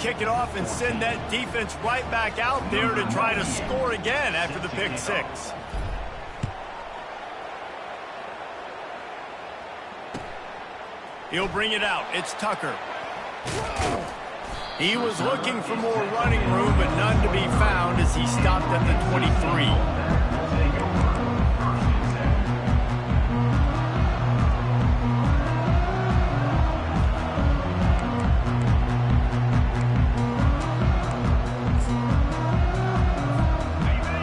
kick it off and send that defense right back out there to try to score again after the pick six. He'll bring it out. It's Tucker. He was looking for more running room, but none to be found as he stopped at the 23.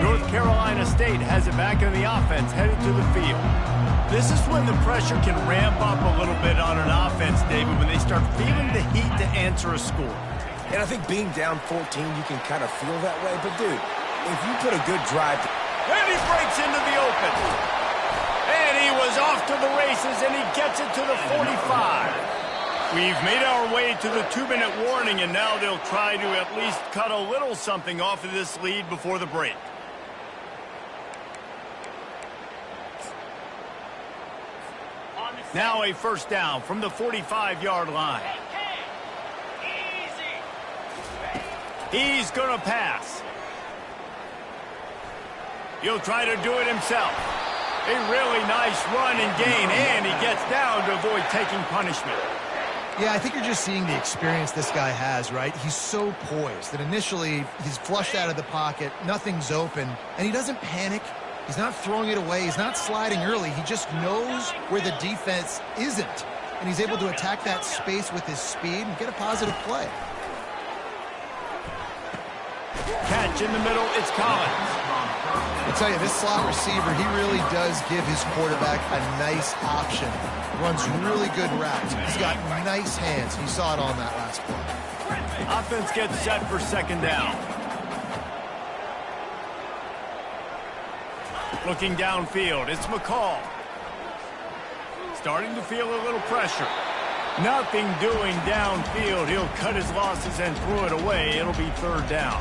North Carolina State has it back in the offense, headed to the field. This is when the pressure can ramp up a little bit on an offense, David, when they start feeling the heat to answer a score. And I think being down 14, you can kind of feel that way. But, dude, if you put a good drive... And he breaks into the open. And he was off to the races, and he gets it to the 45. We've made our way to the 2-minute warning, and now they'll try to at least cut a little something off of this lead before the break. Now a first down from the 45-yard line. He's going to pass. He'll try to do it himself. A really nice run and gain, and he gets down to avoid taking punishment. Yeah, I think you're just seeing the experience this guy has, right? He's so poised that initially he's flushed out of the pocket, nothing's open, and he doesn't panic. He's not throwing it away. He's not sliding early. He just knows where the defense isn't, and he's able to attack that space with his speed and get a positive play. Catch in the middle, it's Collins. I tell you, this slot receiver, he really does give his quarterback a nice option. Runs really good routes. He's got nice hands. You saw it on that last play. Offense gets set for second down. Looking downfield, it's McCall. Starting to feel a little pressure. Nothing doing downfield. He'll cut his losses and throw it away. It'll be third down.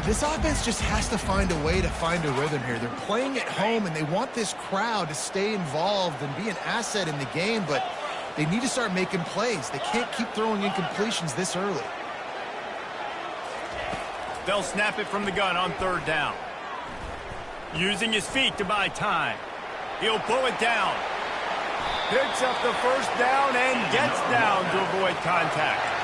This offense just has to find a way to find a rhythm here. They're playing at home, and they want this crowd to stay involved and be an asset in the game, but they need to start making plays. They can't keep throwing incompletions this early. They'll snap it from the gun on third down. Using his feet to buy time. He'll pull it down. Picks up the first down and gets down to avoid contact.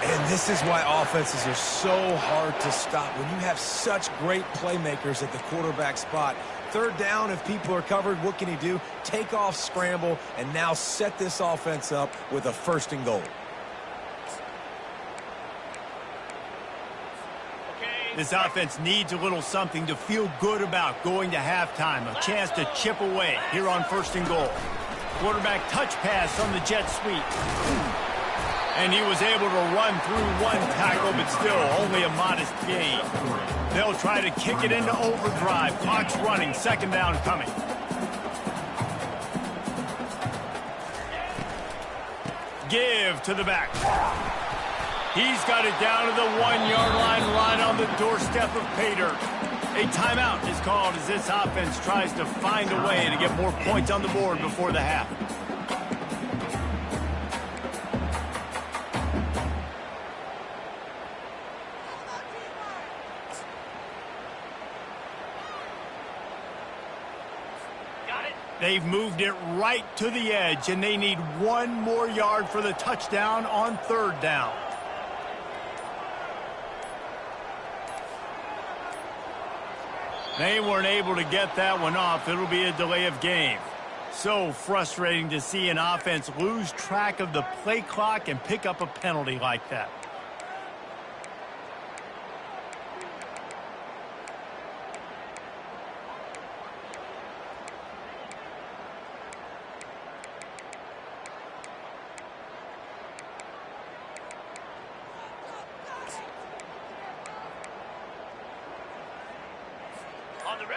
And this is why offenses are so hard to stop. When you have such great playmakers at the quarterback spot. Third down, if people are covered, what can he do? Take off, scramble, and now set this offense up with a first and goal. This offense needs a little something to feel good about going to halftime. A chance to chip away here on first and goal. Quarterback touch pass on the jet sweep. And he was able to run through one tackle, but still only a modest gain. They'll try to kick it into overdrive. Clock's running. Second down coming. Give to the back. He's got it down to the 1-yard line, right on the doorstep of pay dirt. A timeout is called as this offense tries to find a way to get more points on the board before the half. They've moved it right to the edge, and they need one more yard for the touchdown on third down. They weren't able to get that one off. It'll be a delay of game. So frustrating to see an offense lose track of the play clock and pick up a penalty like that.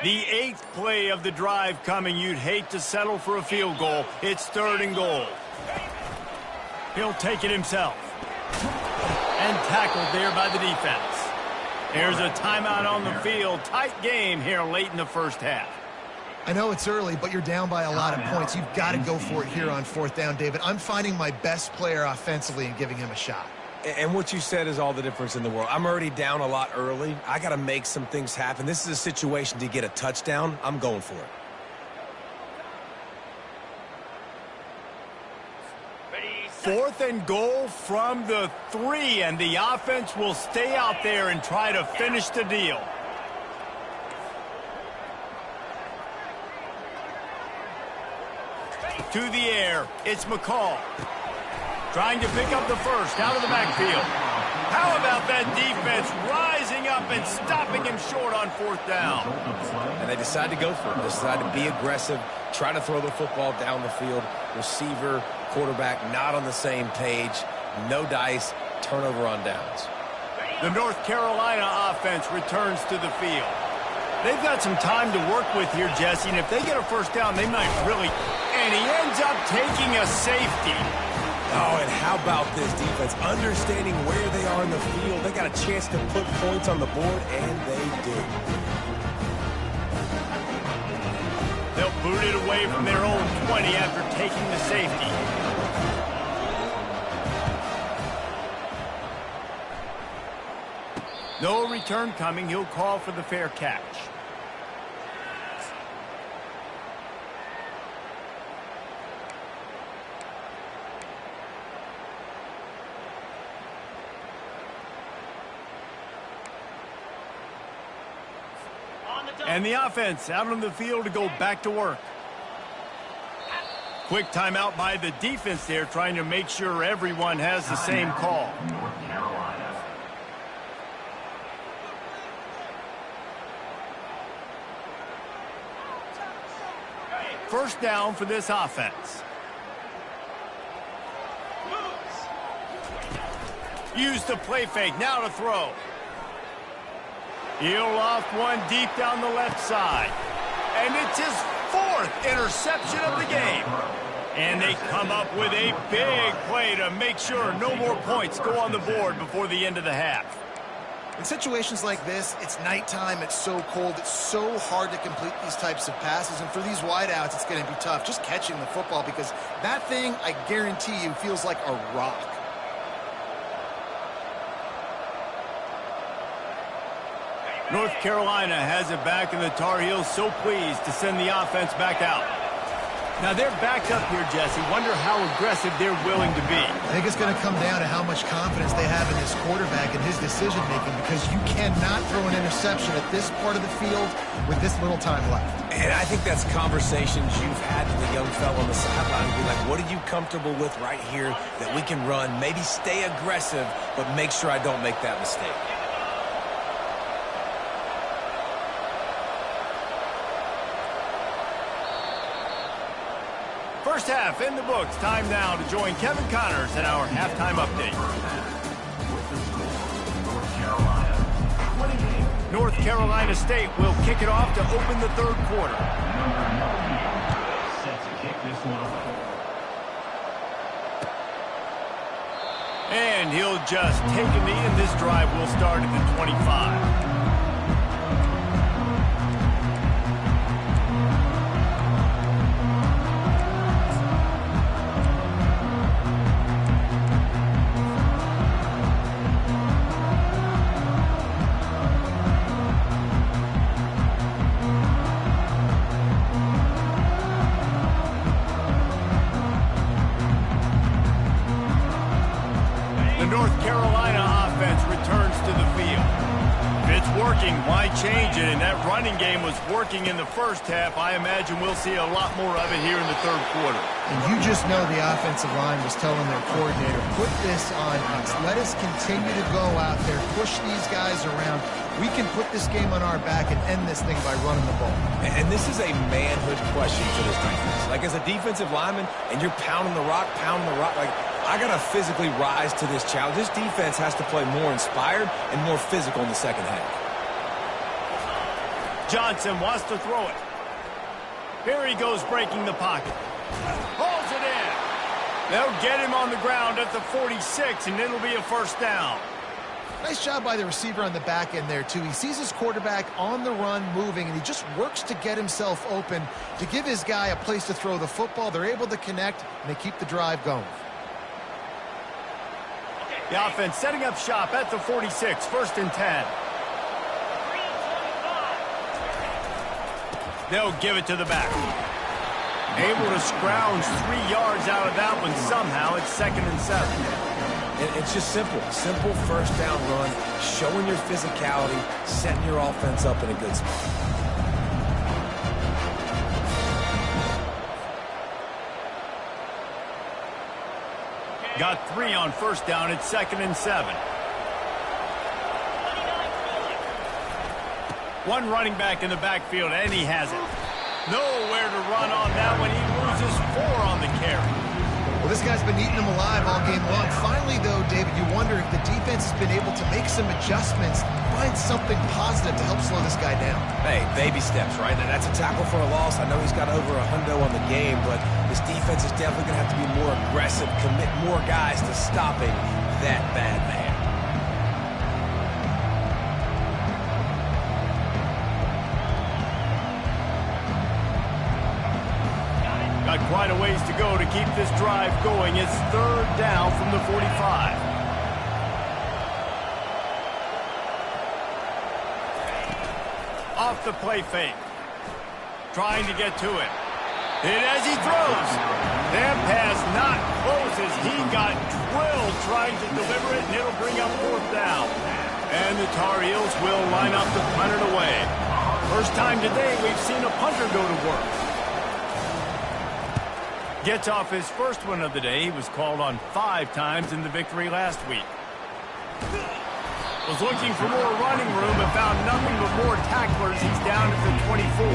The 8th play of the drive coming. You'd hate to settle for a field goal. It's third and goal. He'll take it himself. And tackled there by the defense. There's a timeout on the field. Tight game here late in the first half. I know it's early, but you're down by a lot of points. You've got to go for it here on fourth down, David. I'm finding my best player offensively and giving him a shot. And what you said is all the difference in the world. I'm already down a lot early. I got to make some things happen. This is a situation to get a touchdown. I'm going for it. Fourth and goal from the 3, and the offense will stay out there and try to finish the deal. To the air, it's McCall. Trying to pick up the first out of the backfield. How about that defense rising up and stopping him short on 4th down? And they decide to go for it. They decide to be aggressive, try to throw the football down the field. Receiver, quarterback not on the same page. No dice, turnover on downs. The North Carolina offense returns to the field. They've got some time to work with here, Jesse, and if they get a first down, they might really... And he ends up taking a safety. Oh, and how about this defense? Understanding where they are in the field. They got a chance to put points on the board, and they do. They'll boot it away from their own 20 after taking the safety. No return coming. He'll call for the fair catch. And the offense out on the field to go back to work. Quick timeout by the defense there, trying to make sure everyone has the same call. First down for this offense. Use the play fake, now to throw. He'll loft one deep down the left side. And it's his 4th interception of the game. And they come up with a big play to make sure no more points go on the board before the end of the half. In situations like this, it's nighttime, it's so cold, it's so hard to complete these types of passes. And for these wideouts, it's going to be tough just catching the football because that thing, I guarantee you, feels like a rock. North Carolina has it back, and the Tar Heels so pleased to send the offense back out. Now they're backed up here, Jesse. Wonder how aggressive they're willing to be. I think it's going to come down to how much confidence they have in this quarterback and his decision-making because you cannot throw an interception at this part of the field with this little time left. And I think that's conversations you've had with the young fellow on the sideline. Be like, what are you comfortable with right here that we can run? Maybe stay aggressive, but make sure I don't make that mistake. First half in the books. Time now to join Kevin Connors in our halftime update. North Carolina State will kick it off to open the 3rd quarter. And he'll just take a knee, and this drive will start at the 25. North Carolina offense returns to the field. If it's working, why change it? And that running game was working in the first half. I imagine we'll see a lot more of it here in the 3rd quarter. And you just know the offensive line was telling their coordinator, put this on us. Let us continue to go out there, push these guys around. We can put this game on our back and end this thing by running the ball. And this is a manhood question for this defense. Like, as a defensive lineman, and you're pounding the rock, like, I got to physically rise to this challenge. This defense has to play more inspired and more physical in the second half. Johnson wants to throw it. Here he goes, breaking the pocket. Pulls it in. They'll get him on the ground at the 46, and it'll be a first down. Nice job by the receiver on the back end there, too. He sees his quarterback on the run moving, and he just works to get himself open to give his guy a place to throw the football. They're able to connect, and they keep the drive going. The offense setting up shop at the 46, 1st and 10. They'll give it to the back. Able to scrounge 3 yards out of that one somehow. It's 2nd and 7. It's just simple. Simple first down run, showing your physicality, setting your offense up in a good spot. Got 3 on 1st down. It's 2nd and 7. One running back in the backfield, and he has it. Nowhere to run on that one. He loses 4 on the carry. Well, this guy's been eating them alive all game long. Finally, though, David, you wonder if the defense has been able to make some adjustments, find something positive to help slow this guy down. Hey, baby steps, right? And that's a tackle for a loss. I know he's got over a hundo on the game, but this defense is definitely going to have to be more aggressive, commit more guys to stopping that bad man. Got quite a ways to go to keep this drive going. It's 3rd down from the 45. Off the play fake. Trying to get to it. Hit as he throws. That pass not close as he got drilled trying to deliver it, and it'll bring up 4th down. And the Tar Heels will line up to punt it away. First time today we've seen a punter go to work. Gets off his first one of the day. He was called on 5 times in the victory last week. Was looking for more running room and found nothing but more tacklers. He's down at the 24.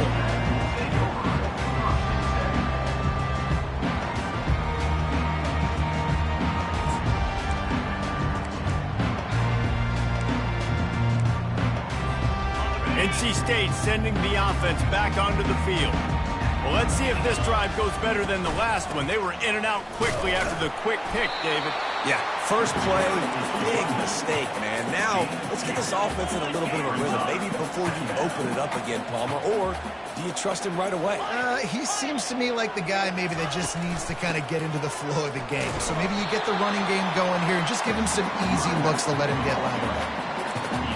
NC State sending the offense back onto the field. Well, let's see if this drive goes better than the last one. They were in and out quickly after the quick pick, David. Yeah, first play, big mistake, man. Now, let's get this offense in a little bit of a rhythm. Maybe before you open it up again, Palmer, or do you trust him right away? He seems to me like the guy maybe that just needs to kind of get into the flow of the game. So maybe you get the running game going here and just give him some easy looks to let him get louder.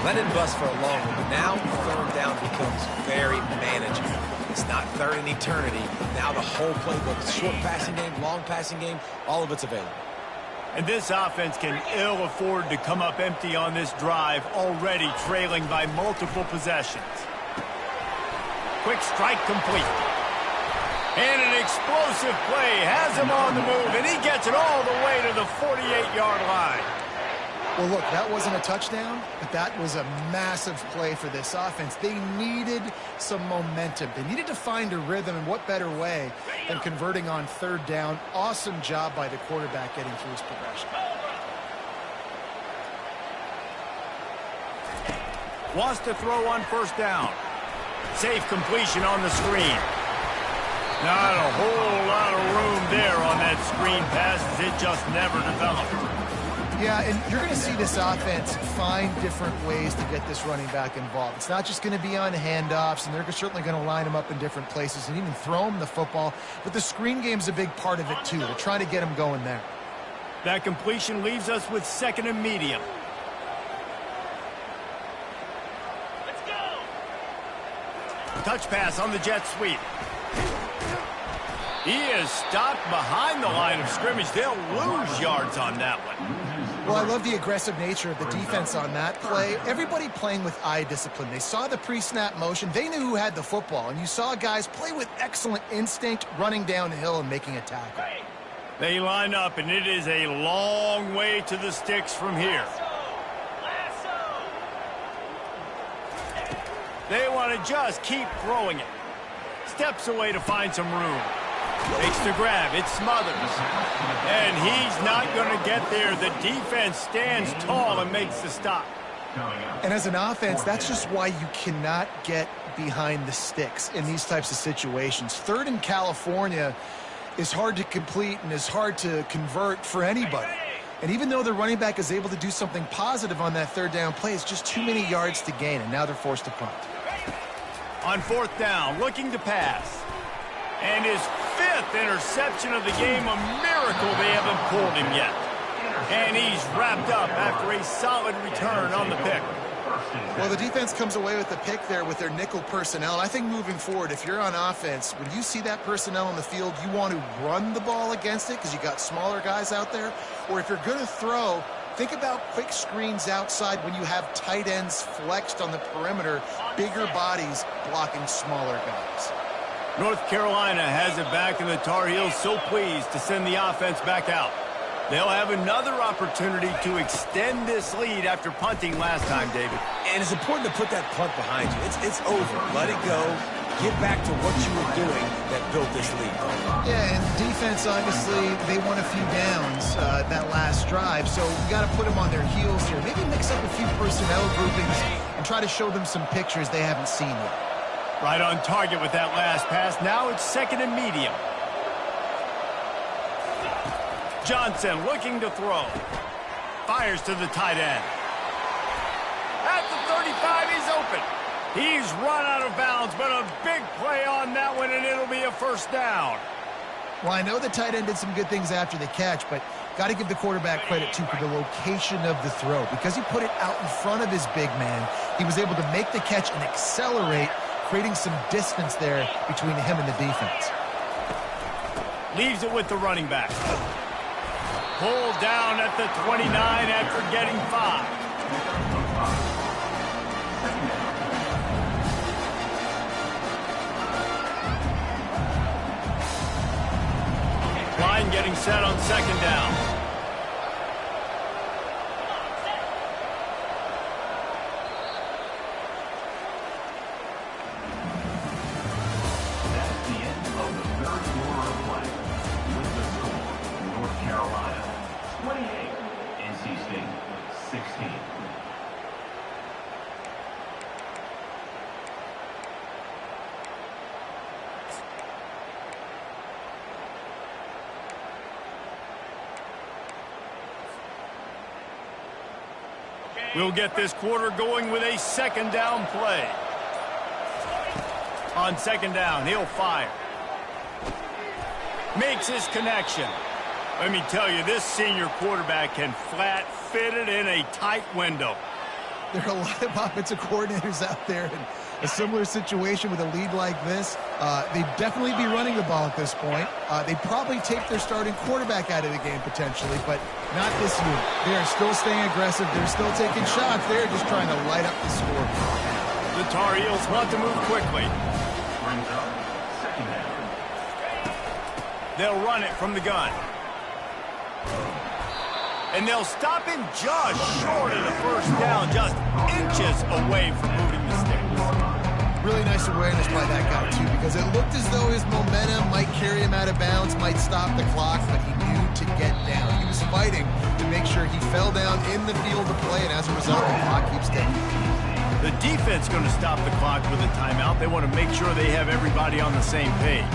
Let him bust for a long one, but now 3rd down becomes very manageable. It's not 3rd in eternity. Now the whole playbook, short passing game, long passing game, all of it's available. And this offense can ill afford to come up empty on this drive, already trailing by multiple possessions. Quick strike complete. And an explosive play has him on the move, and he gets it all the way to the 48-yard line. Well, look, that wasn't a touchdown, but that was a massive play for this offense. They needed some momentum. They needed to find a rhythm, and what better way than converting on 3rd down. Awesome job by the quarterback getting through his progression. Wants to throw on 1st down. Safe completion on the screen. Not a whole lot of room there on that screen pass as it just never developed. Yeah, and you're going to see this offense find different ways to get this running back involved. It's not just going to be on handoffs, and they're certainly going to line him up in different places and even throw him the football. But the screen game's a big part of it, too. They're trying to get him going there. That completion leaves us with 2nd and medium. Let's go! Touch pass on the jet sweep. He is stopped behind the line of scrimmage. They'll lose yards on that one. Well, I love the aggressive nature of the defense on that play. Everybody playing with eye discipline. They saw the pre-snap motion. They knew who had the football. And you saw guys play with excellent instinct, running downhill and making a tackle. They line up, and it is a long way to the sticks from here. They want to just keep throwing it. Steps away to find some room. Makes the grab. It smothers. And he's not going to get there. The defense stands tall and makes the stop. And as an offense, that's just why you cannot get behind the sticks in these types of situations. 3rd in California is hard to complete and is hard to convert for anybody. And even though the running back is able to do something positive on that 3rd down play, it's just too many yards to gain, and now they're forced to punt. On 4th down, looking to pass. And his 5th interception of the game, a miracle they haven't pulled him yet. And he's wrapped up after a solid return on the pick. Well, the defense comes away with the pick there with their nickel personnel. I think moving forward, if you're on offense, when you see that personnel on the field, you want to run the ball against it because you got smaller guys out there. Or if you're going to throw, think about quick screens outside when you have tight ends flexed on the perimeter, bigger bodies blocking smaller guys. North Carolina has it back, and the Tar Heels so pleased to send the offense back out. They'll have another opportunity to extend this lead after punting last time, David. And it's important to put that punt behind you. It's over. Let it go. Get back to what you were doing that built this lead. Yeah, and defense, obviously, they won a few downs that last drive, so we got to put them on their heels here. Maybe mix up a few personnel groupings and try to show them some pictures they haven't seen yet. Right on target with that last pass. Now it's second and medium. Johnson looking to throw. Fires to the tight end. At the 35, he's open. He's run out of bounds, but a big play on that one, and it'll be a first down. Well, I know the tight end did some good things after the catch, but got to give the quarterback credit, too, for the location of the throw. Because he put it out in front of his big man, he was able to make the catch and accelerate, creating some distance there between him and the defense. Leaves it with the running back. Pulled down at the 29 after getting 5. Line getting set on second down. That's the end of the third quarter of play. With the score, North Carolina 28, NC State 16. We'll get this quarter going with a second down play. On second down, he'll fire. Makes his connection. Let me tell you, this senior quarterback can flat fit it in a tight window. There are a lot of offensive coordinators out there in a similar situation with a lead like this. They'd definitely be running the ball at this point. They'd probably take their starting quarterback out of the game potentially, but not this unit. They are still staying aggressive. They're still taking shots. They're just trying to light up the score. The Tar Heels want to move quickly. Brings up second down. They'll run it from the gun. And they'll stop him just short of the first down, just inches away from moving the sticks. Really nice awareness by that guy, too, because it looked as though his momentum might carry him out of bounds, might stop the clock, but he knew to get down. He was fighting to make sure he fell down in the field of play, and as a result, the clock keeps ticking. The defense going to stop the clock with a timeout. They want to make sure they have everybody on the same page.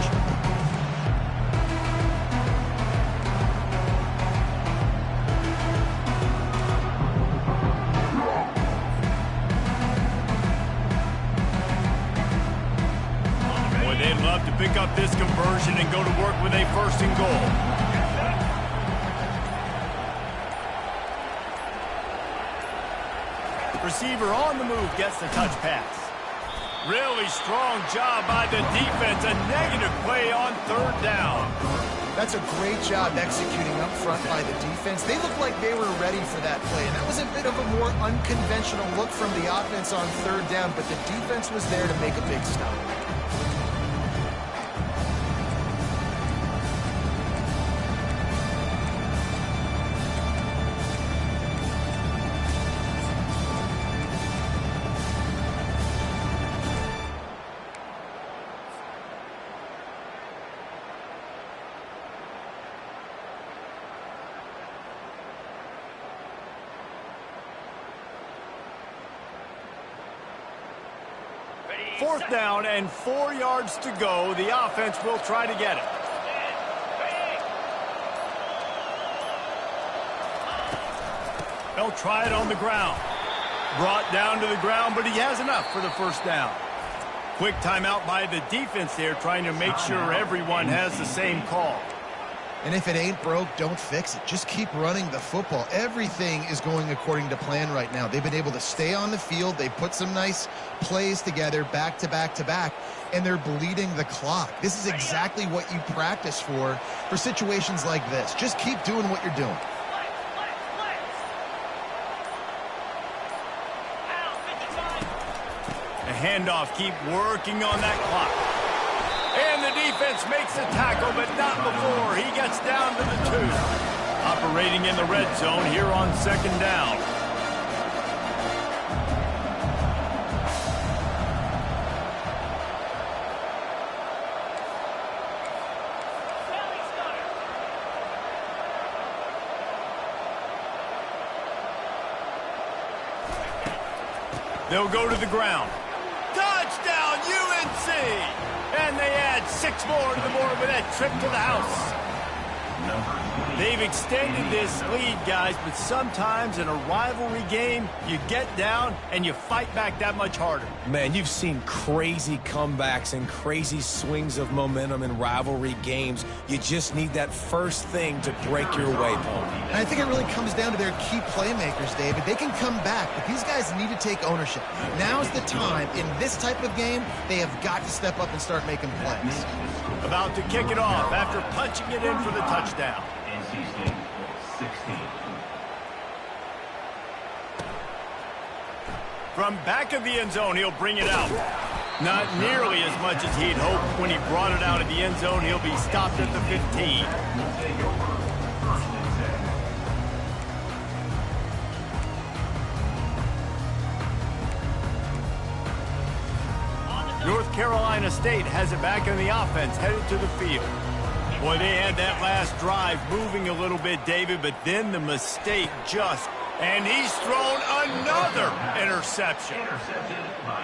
Boy, they'd love to pick up this conversion and go to work with a first and goal. Receiver on the move gets the touch pass. Really strong job by the defense. A negative play on third down. That's a great job executing up front by the defense. They looked like they were ready for that play, and that was a bit of a more unconventional look from the offense on third down, but the defense was there to make a big stop. Fourth down and 4 yards to go. The offense will try to get it. They'll try it on the ground. Brought down to the ground, but he has enough for the first down. Quick timeout by the defense there, trying to make sure everyone has the same call. And if it ain't broke, don't fix it. Just keep running the football. Everything is going according to plan right now. They've been able to stay on the field. They've put some nice plays together back to back to back, and they're bleeding the clock. This is exactly what you practice for situations like this. Just keep doing what you're doing. The handoff, keep working on that clock. And the defense makes the tackle, but not before he gets down to the 2. Operating in the red zone here on 2nd down. They'll go to the ground. Touchdown, UNC! And they add 6 more to the board with that trip to the house. They've extended this lead, guys, but sometimes in a rivalry game, you get down and you fight back that much harder. Man, you've seen crazy comebacks and crazy swings of momentum in rivalry games. You just need that first thing to break your way, Paul. And I think it really comes down to their key playmakers, David. They can come back, but these guys need to take ownership. Now's the time. In this type of game, they have got to step up and start making plays. About to kick it off after punching it in for the touchdown. NC State 16. From back of the end zone, he'll bring it out. Not nearly as much as he'd hoped when he brought it out of the end zone. He'll be stopped at the 15. North Carolina State has it back in the offense, headed to the field. Boy, they had that last drive moving a little bit, David, but then the mistake just, and he's thrown another interception.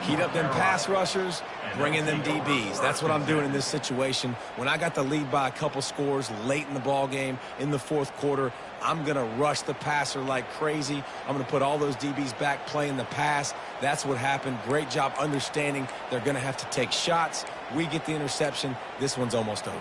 Heat up them pass rushers, bring in them DBs. That's what I'm doing in this situation. When I got the lead by a couple scores late in the ball game, in the 4th quarter, I'm going to rush the passer like crazy. I'm going to put all those DBs back playing the pass. That's what happened. Great job understanding they're going to have to take shots. We get the interception. This one's almost over.